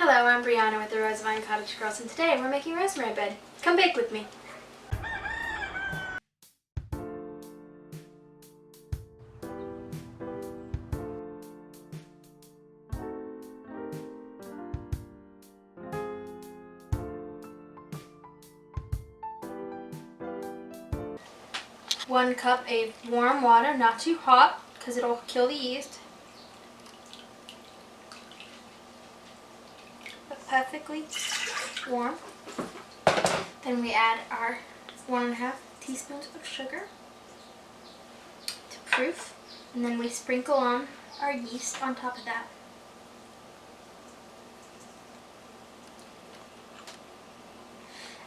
Hello, I'm Brianna with the Rosevine Cottage Girls, and today we're making rosemary bread. Come bake with me. One cup of warm water, not too hot because it'll kill the yeast. But perfectly warm. Then we add our 1.5 teaspoons of sugar to proof, and then we sprinkle on our yeast on top of that.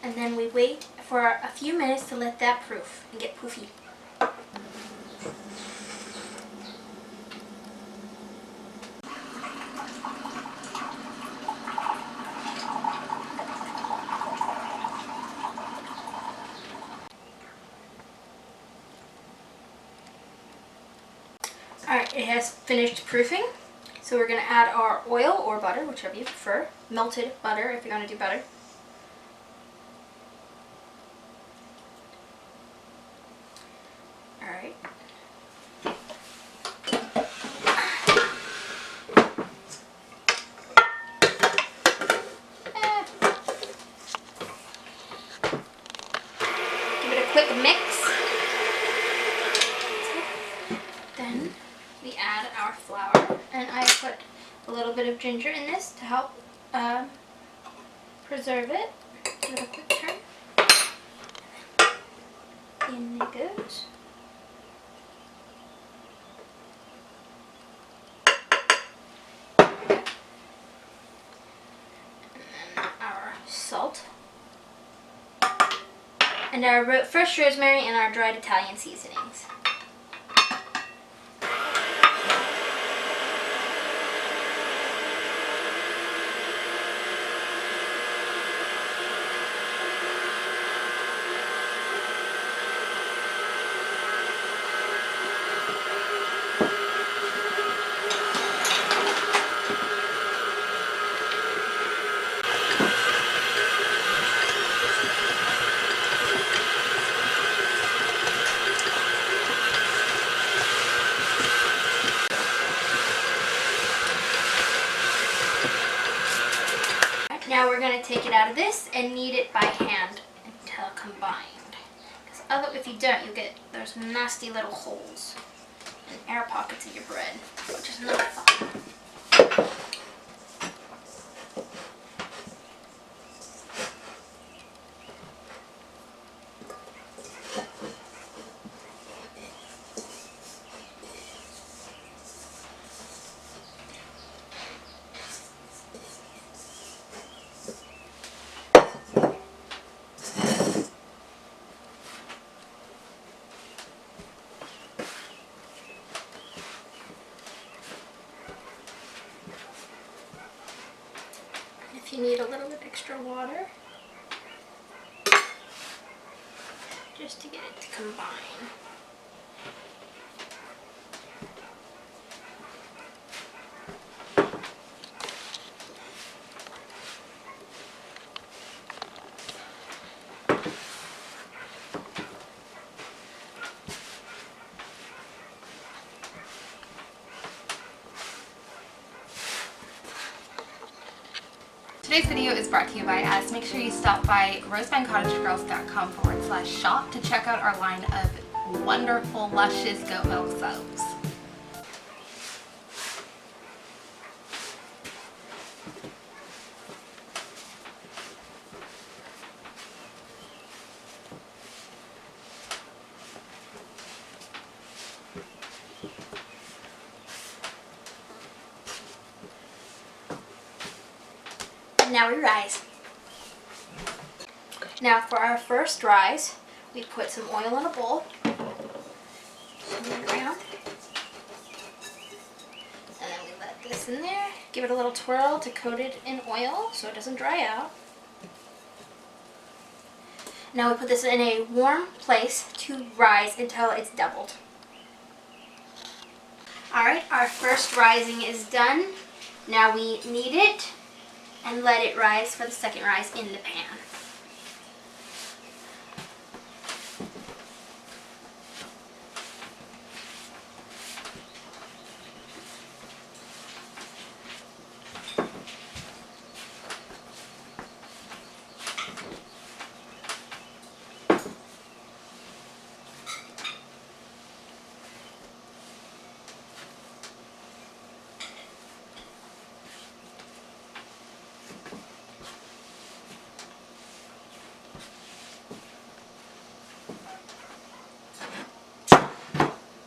And then we wait for a few minutes to let that proof and get poofy. Alright, it has finished proofing, so we're going to add our oil or butter, whichever you prefer. Melted butter if you're going to do butter. Alright. Give it a quick mix. Then we add our flour, and I put a little bit of ginger in this to help preserve it. Give it a quick turn. In it goes. And then our salt. And our fresh rosemary and our dried Italian seasonings. Now we're going to take it out of this and knead it by hand until combined. Because if you don't, you get those nasty little holes and air pockets in your bread, which is not fun. If you need a little bit extra water, just to get it to combine. Today's video is brought to you by us. Make sure you stop by rosevinecottagegirls.com/shop to check out our line of wonderful, luscious goat milk soaps. Now we rise. Now for our first rise, we put some oil in a bowl. Spin it around. And then we let this in there. Give it a little twirl to coat it in oil so it doesn't dry out. Now we put this in a warm place to rise until it's doubled. Alright, our first rising is done. Now we knead it and let it rise for the second rise in the pan.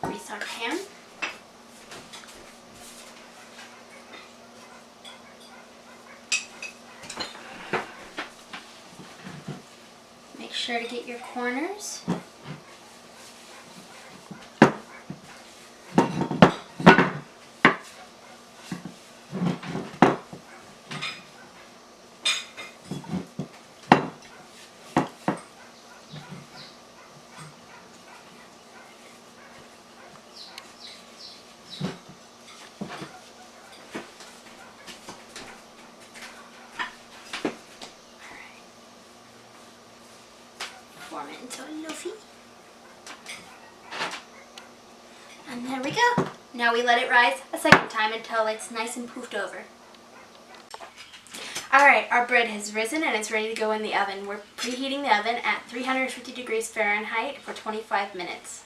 Grease our pan. Make sure to get your corners. Form it into a loafy. And there we go. Now we let it rise a second time until it's nice and poofed over. Alright, our bread has risen and it's ready to go in the oven. We're preheating the oven at 350 degrees Fahrenheit for 25 minutes.